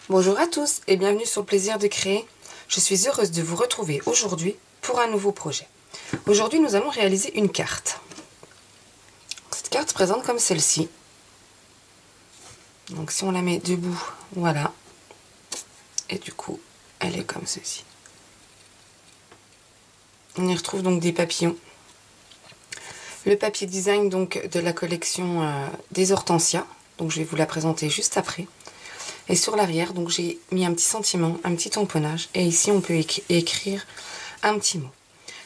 Bonjour à tous et bienvenue sur le plaisir de créer. Je suis heureuse de vous retrouver aujourd'hui pour un nouveau projet. Aujourd'hui, nous allons réaliser une carte. Cette carte se présente comme celle-ci. Donc si on la met debout, voilà. Et du coup, elle est comme ceci. On y retrouve donc des papillons. Le papier design donc de la collection des hortensias. Donc je vais vous la présenter juste après. Et sur l'arrière, donc j'ai mis un petit sentiment, un petit tamponnage. Et ici, on peut écrire un petit mot.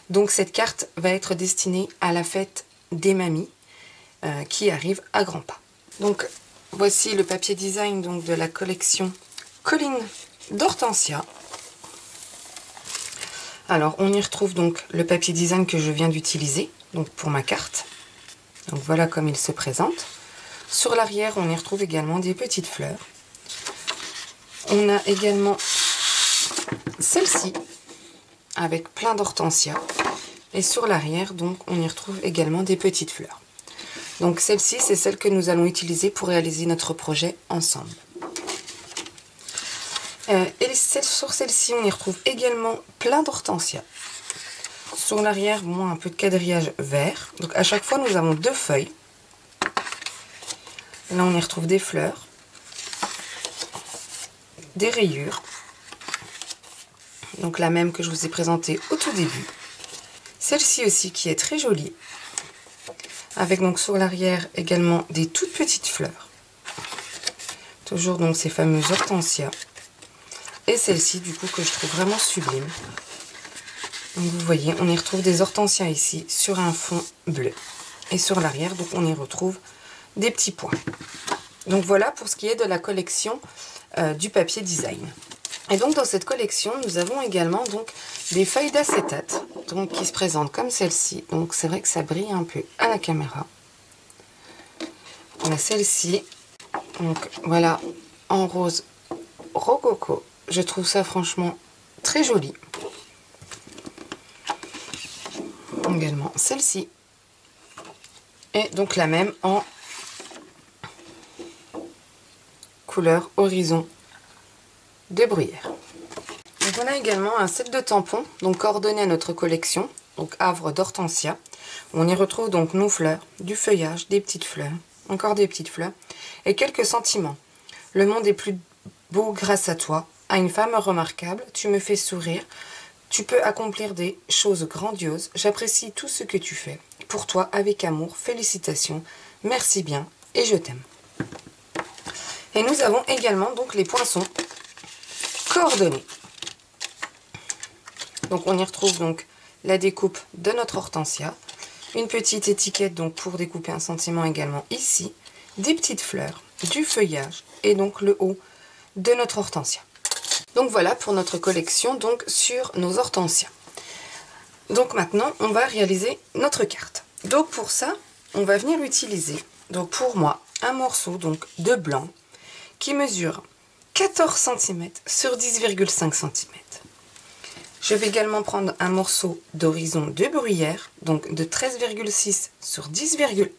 Donc cette carte va être destinée à la fête des mamies qui arrive à grands pas. Donc voici le papier design donc, de la collection Colline d'Hortensia. Alors on y retrouve donc le papier design que je viens d'utiliser donc pour ma carte. Donc voilà comme il se présente. Sur l'arrière, on y retrouve également des petites fleurs. On a également celle-ci avec plein d'hortensias. Et sur l'arrière, donc, on y retrouve également des petites fleurs. Donc celle-ci, c'est celle que nous allons utiliser pour réaliser notre projet ensemble. Et sur celle-ci, on y retrouve également plein d'hortensias. Sur l'arrière, bon, un peu de quadrillage vert. Donc à chaque fois, nous avons deux feuilles. Là, on y retrouve des fleurs, des rayures. Donc la même que je vous ai présentée au tout début. Celle-ci aussi qui est très jolie. Avec donc sur l'arrière également des toutes petites fleurs. Toujours donc ces fameuses hortensias. Et celle-ci du coup que je trouve vraiment sublime. Donc vous voyez, on y retrouve des hortensias ici sur un fond bleu. Et sur l'arrière, donc on y retrouve des petits points. Donc voilà pour ce qui est de la collection du papier design. Et donc dans cette collection, nous avons également donc des feuilles d'acétate donc qui se présentent comme celle-ci. Donc c'est vrai que ça brille un peu à la caméra. On a celle-ci. Donc voilà, en rose rococo. Je trouve ça franchement très joli. Également celle-ci. Et donc la même en couleur horizon de bruyère. Donc on a également un set de tampons donc coordonnés à notre collection, donc havre d'hortensia. On y retrouve donc nos fleurs, du feuillage, des petites fleurs, encore des petites fleurs et quelques sentiments. Le monde est plus beau grâce à toi, à une femme remarquable, tu me fais sourire, tu peux accomplir des choses grandioses, j'apprécie tout ce que tu fais. Pour toi, avec amour, félicitations, merci bien et je t'aime. Et nous avons également donc les poinçons coordonnées. Donc on y retrouve donc la découpe de notre hortensia, une petite étiquette donc pour découper un sentiment également ici, des petites fleurs, du feuillage et donc le haut de notre hortensia. Donc voilà pour notre collection donc sur nos hortensias. Donc maintenant on va réaliser notre carte. Donc pour ça on va venir utiliser donc pour moi un morceau donc de blanc qui mesure 14 cm sur 10,5 cm. Je vais également prendre un morceau d'horizon de bruyère, donc de 13,6 sur 10,1.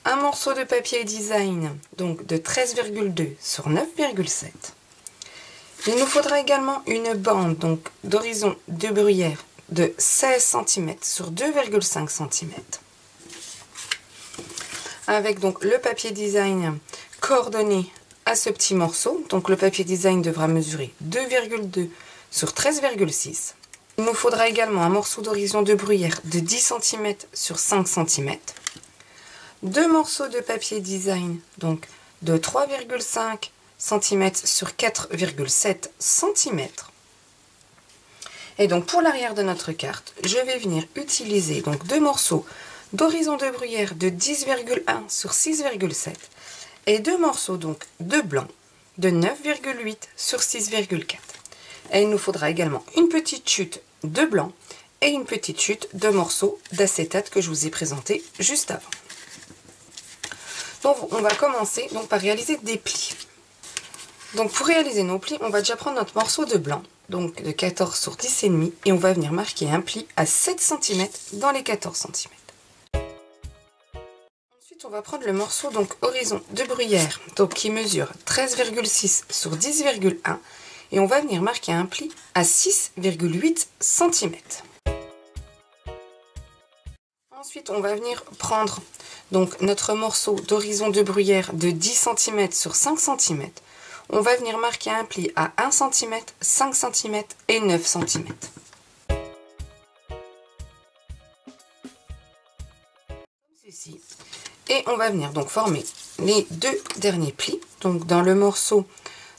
Un morceau de papier design, donc de 13,2 sur 9,7. Il nous faudra également une bande donc d'horizon de bruyère de 16 cm sur 2,5 cm. Avec donc le papier design coordonné à ce petit morceau. Donc le papier design devra mesurer 2,2 sur 13,6. Il nous faudra également un morceau d'horizon de bruyère de 10 cm sur 5 cm. Deux morceaux de papier design donc de 3,5 cm sur 4,7 cm. Et donc pour l'arrière de notre carte, je vais venir utiliser donc deux morceaux d'horizon de bruyère de 10,1 sur 6,7 et deux morceaux donc de blanc de 9,8 sur 6,4. Et il nous faudra également une petite chute de blanc et une petite chute de morceaux d'acétate que je vous ai présenté juste avant. Donc on va commencer donc par réaliser des plis. Donc pour réaliser nos plis, on va déjà prendre notre morceau de blanc, donc de 14 sur 10,5 et on va venir marquer un pli à 7 cm dans les 14 cm. Ensuite, on va prendre le morceau donc horizon de bruyère, donc qui mesure 13,6 sur 10,1 et on va venir marquer un pli à 6,8 cm. Ensuite, on va venir prendre donc notre morceau d'horizon de bruyère de 10 cm sur 5 cm. On va venir marquer un pli à 1 cm, 5 cm et 9 cm. Comme ceci. Et on va venir donc former les deux derniers plis. Donc dans le morceau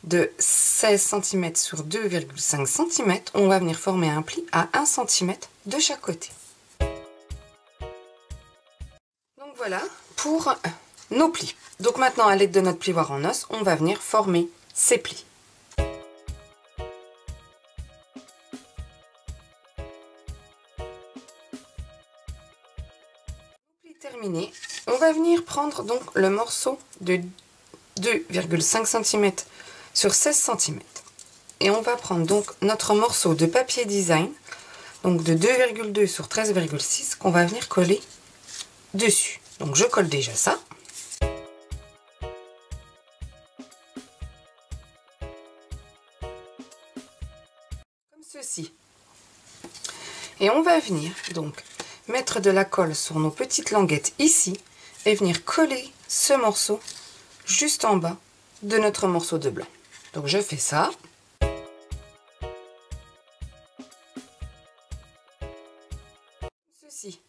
de 16 cm sur 2,5 cm, on va venir former un pli à 1 cm de chaque côté. Donc voilà pour nos plis. Donc maintenant, à l'aide de notre plioir en os, on va venir former ces plis. Terminé, on va venir prendre donc le morceau de 2,5 cm sur 16 cm et on va prendre donc notre morceau de papier design donc de 2,2 sur 13,6 qu'on va venir coller dessus. Donc je colle déjà ça. Comme ceci. Et on va venir donc mettre de la colle sur nos petites languettes ici et venir coller ce morceau juste en bas de notre morceau de blanc. Donc je fais ça. Ceci.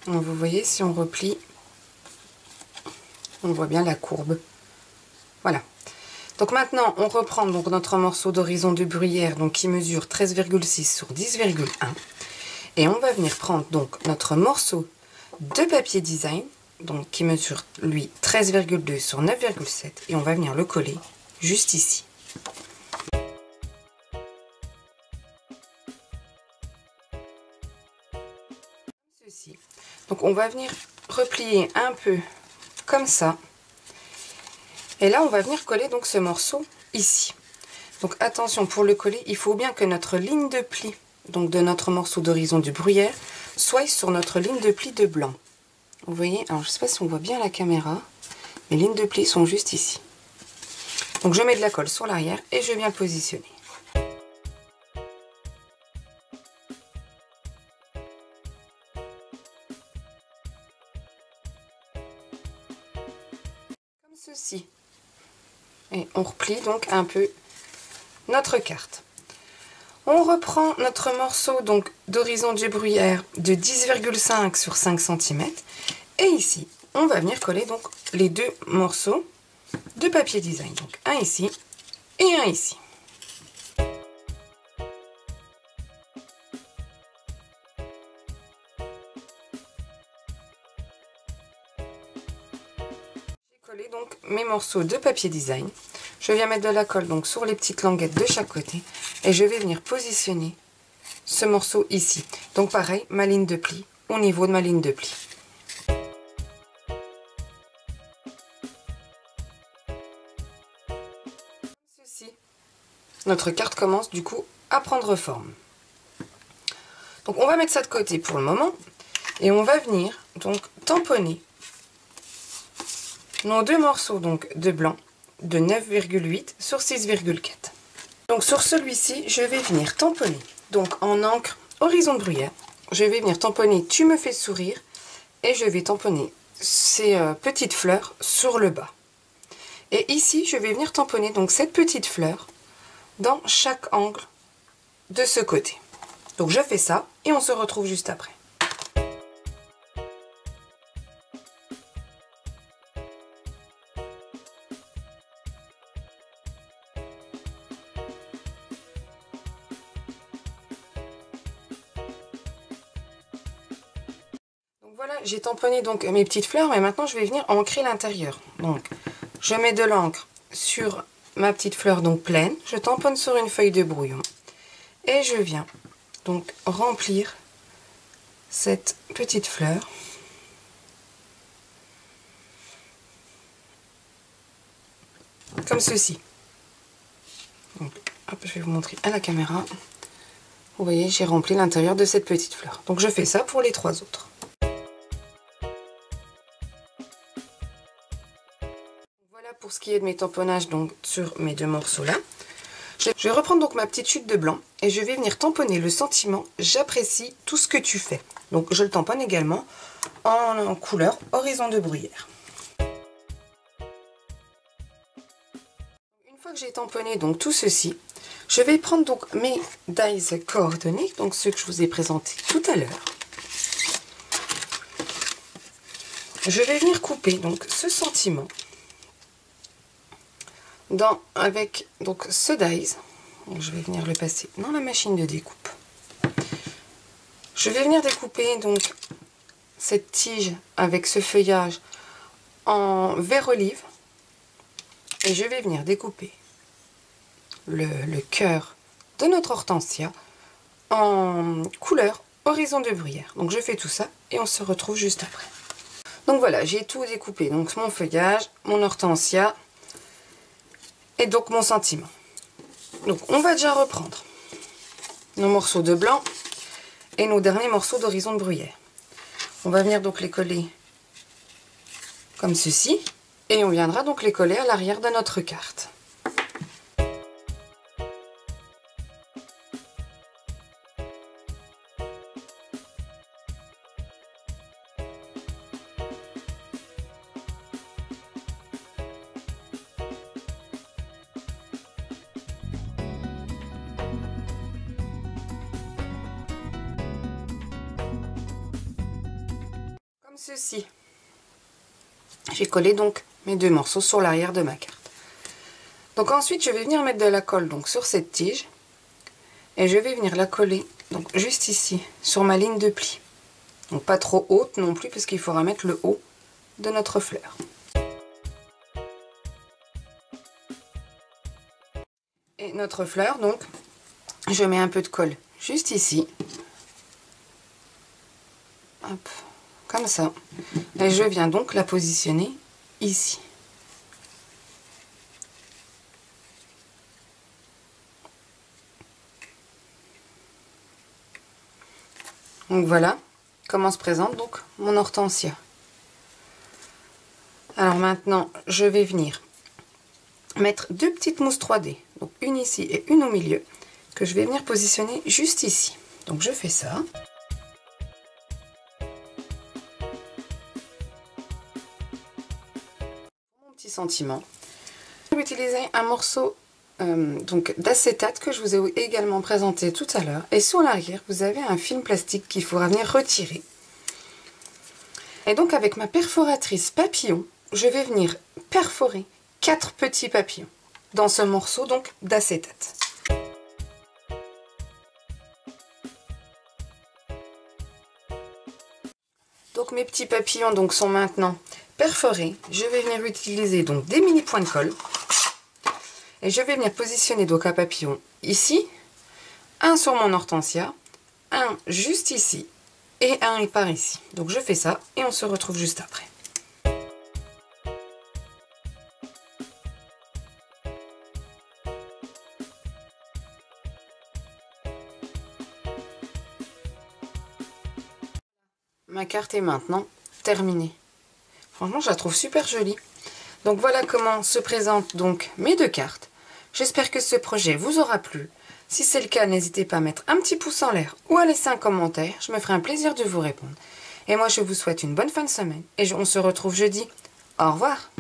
Donc vous voyez, si on replie, on voit bien la courbe. Voilà. Donc maintenant, on reprend donc notre morceau d'horizon de bruyère donc qui mesure 13,6 sur 10,1. Et on va venir prendre donc notre morceau de papier design, donc qui mesure lui 13,2 sur 9,7 et on va venir le coller juste ici. Ceci. Donc on va venir replier un peu comme ça. Et là on va venir coller donc ce morceau ici. Donc attention, pour le coller, il faut bien que notre ligne de pli donc de notre morceau d'horizon du bruyère soit sur notre ligne de pli de blanc. Vous voyez, alors je ne sais pas si on voit bien la caméra, mes lignes de pli sont juste ici. Donc je mets de la colle sur l'arrière et je viens le positionner. Comme ceci. Et on replie donc un peu notre carte. On reprend notre morceau donc d'horizon du bruyère de 10,5 sur 5 cm et ici on va venir coller donc les deux morceaux de papier design, donc un ici et un ici. J'ai collé donc mes morceaux de papier design. Je viens mettre de la colle donc sur les petites languettes de chaque côté et je vais venir positionner ce morceau ici. Donc pareil, ma ligne de pli au niveau de ma ligne de pli. Ceci. Notre carte commence du coup à prendre forme. Donc on va mettre ça de côté pour le moment et on va venir donc tamponner nos deux morceaux donc de blanc de 9,8 sur 6,4. Donc sur celui-ci, je vais venir tamponner. Donc en encre horizon de bruyère, je vais venir tamponner Tu me fais sourire et je vais tamponner ces petites fleurs sur le bas. Et ici, je vais venir tamponner donc cette petite fleur dans chaque angle de ce côté. Donc je fais ça et on se retrouve juste après. Voilà, j'ai tamponné donc mes petites fleurs, mais maintenant je vais venir ancrer l'intérieur. Donc, je mets de l'encre sur ma petite fleur donc pleine, je tamponne sur une feuille de brouillon et je viens donc remplir cette petite fleur. Comme ceci. Donc, hop, je vais vous montrer à la caméra. Vous voyez, j'ai rempli l'intérieur de cette petite fleur. Donc je fais ça pour les trois autres. ce qui est de mes tamponnages donc sur mes deux morceaux là. Je vais reprendre donc ma petite chute de blanc et je vais venir tamponner le sentiment « J'apprécie tout ce que tu fais ». Donc je le tamponne également en couleur horizon de bruyère. Une fois que j'ai tamponné donc tout ceci, je vais prendre donc mes dies coordonnés, donc ceux que je vous ai présentés tout à l'heure. Je vais venir couper donc ce sentiment avec donc ce dies. Donc, je vais venir le passer dans la machine de découpe. Je vais venir découper donc cette tige avec ce feuillage en vert olive et je vais venir découper le cœur de notre hortensia en couleur horizon de bruyère. Donc je fais tout ça et on se retrouve juste après. Donc voilà, j'ai tout découpé, donc mon feuillage, mon hortensia et donc mon sentiment. Donc on va déjà reprendre nos morceaux de blanc et nos derniers morceaux d'horizon de bruyère. On va venir donc les coller comme ceci et on viendra donc les coller à l'arrière de notre carte. Ceci. J'ai collé donc mes deux morceaux sur l'arrière de ma carte. Donc ensuite je vais venir mettre de la colle donc sur cette tige et je vais venir la coller donc juste ici sur ma ligne de pli. Donc pas trop haute non plus parce qu'il faudra mettre le haut de notre fleur. Et notre fleur donc je mets un peu de colle juste ici. Hop. Comme ça. Et je viens donc la positionner ici. Donc voilà comment se présente donc mon hortensia. Alors maintenant, je vais venir mettre deux petites mousses 3D. Donc une ici et une au milieu, que je vais venir positionner juste ici. Donc je fais ça. Sentiment. Je vais utiliser un morceau donc d'acétate que je vous ai également présenté tout à l'heure et sur l'arrière vous avez un film plastique qu'il faudra venir retirer et donc avec ma perforatrice papillon je vais venir perforer 4 petits papillons dans ce morceau donc d'acétate. Donc mes petits papillons donc sont maintenant perforés. Je vais venir utiliser donc des mini points de colle et je vais venir positionner donc un papillon ici, un sur mon hortensia, un juste ici et un par ici. Donc je fais ça et on se retrouve juste après. Ma carte est maintenant terminée. Franchement, je la trouve super jolie. Donc voilà comment se présentent donc mes deux cartes. J'espère que ce projet vous aura plu. Si c'est le cas, n'hésitez pas à mettre un petit pouce en l'air ou à laisser un commentaire. Je me ferai un plaisir de vous répondre. Et moi, je vous souhaite une bonne fin de semaine. Et on se retrouve jeudi. Au revoir.